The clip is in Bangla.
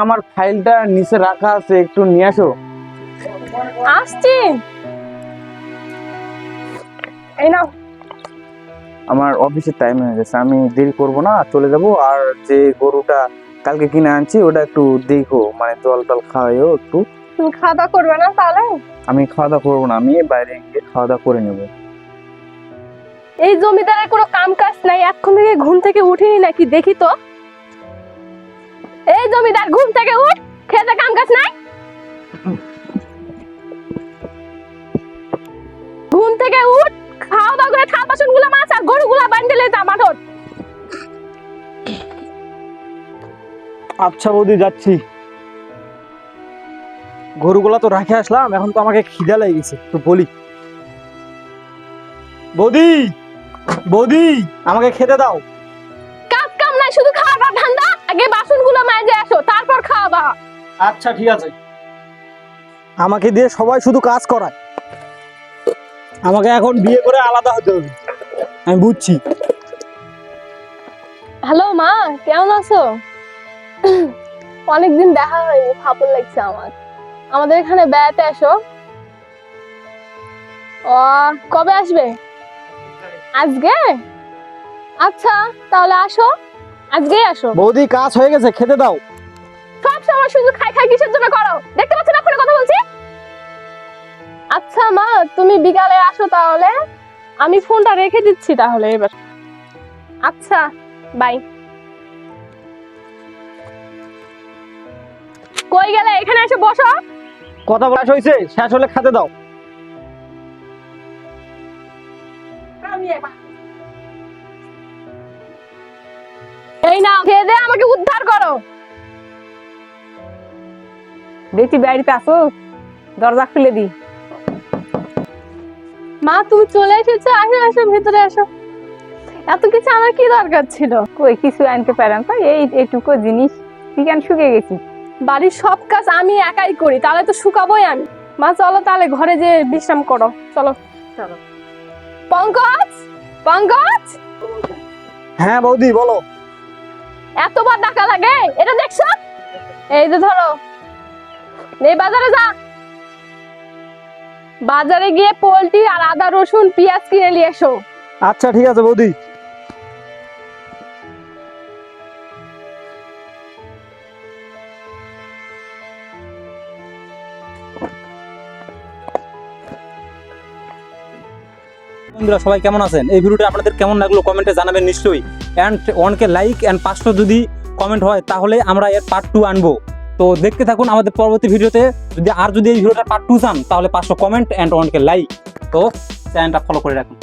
আমার ফাইলটা নিচে রাখা আছে, একটু নিয়ে আসো। আসছি। এই নাও। আমার অফিসের টাইম হয়ে গেছে, আমি দেরি করব না, চলে যাব। আর যে গরুটা কালকে কিনে আনছি ওটা একটু দেখো, মানে জল টল খাওয়াইও একটু। তুমি খাওয়া দাওয়া করবে না তাহলে? আমি খাওয়া দাওয়া করবো না, আমি বাইরে গিয়ে খাওয়া দাওয়া করে নেবো। এই জমিদারের কোনো কাম কাজ নাই, এখন থেকে ঘুম থেকে উঠিনি নাকি দেখি তো। এই জমিদার, ঘুম থেকে উঠ, খেতে কাম কাজ নাই? ঘুম থেকে উঠ, খাওয়া দাওয়া করে থাল বাসন গুলো মাছ আর গরুগুলা বান্ডেলে যা মাঠত। আচ্ছা বৌদি, যাচ্ছি। গরুগুলা তো রাখে আসলাম, এখন তো আমাকে খিদা লেগে গেছে, তো বলি। বৌদি, বৌদি, আমাকে খেতে দাও। কাজ কাম নাই, শুধু খাওয়ার ধান্দা। আগে বাসনগুলো মাজে আসো, তারপর খাওয়াবা। আচ্ছা ঠিক আছে। আমাকে দিয়ে সবাই শুধু কাজ করায়, আমাকে এখন বিয়ে করে আলাদা হতে হবে, আমি বুঝছি। হ্যালো মা, কেমন আছো? অনেকদিন দেখা হয়নি, ভালো লাগছে আমার। আমাদের এখানে বেড়াতে আসো। ও, কবে আসবে? আজকে? আচ্ছা তাহলে আসো, আজকেই আসো। বৌদি, কাজ হয়ে গেছে, খেতে দাও। সব সময় শুধু খাই খাই কিসের জন্য করো? দেখতে পাচ্ছ না ফোনে কথা বলছি? আচ্ছা মা, তুমি বিকালে আসো তাহলে, আমি ফোনটা রেখে দিচ্ছি তাহলে এবার। আচ্ছা, বাই। কই গেলে? এখানে এসে বসো। কথা বলা হয়েছে, শেষ হলে খেতে দাও। এই নাও, খেয়ে দে, আমাকে উদ্ধার করো। দেখি বাড়িতে আসো, দরজা খুলে দি। মা তুমি চলে এসেছো, আসো আসো, ভেতরে আসো। এত কিছু আমার কি দরকার ছিল? কই কিছু আনতে পারেন তো, এইটুকু জিনিস চিকেন শুকিয়ে গেছি। বাড়ির সব কাজ আমি একাই করি, তাহলে তো শুকাবোই আমি। মা চলো তাহলে ঘরে যে বিশ্রাম করো, চলো চলো। পঙ্কজ, পঙ্কজ, হ্যাঁ বৌদি, বলো। এতবার ডাকা লাগে, এটা দেখছো? এই যে ধরো, এই বাজারে যা, বাজারে গিয়ে পোলট্রি আর আদা রসুন পেঁয়াজ কিনে নিয়ে এসো। আচ্ছা ঠিক আছে বৌদি। বন্ধুরা সবাই কেমন আছেন? এই ভিডিওটা আপনাদের কেমন লাগলো কমেন্টে জানাবেন নিশ্চয়ই। অ্যান্ড 1K লাইক অ্যান্ড 500 যদি কমেন্ট হয় তাহলে আমরা এর পার্ট 2 আনবো। তো দেখতে থাকুন আমাদের পরবর্তী ভিডিওতে। যদি এই ভিডিওটা পার্ট 2 চান তাহলে 500 কমেন্ট অ্যান্ড 1K লাইক। তো চ্যানেলটা ফলো করে রাখুন।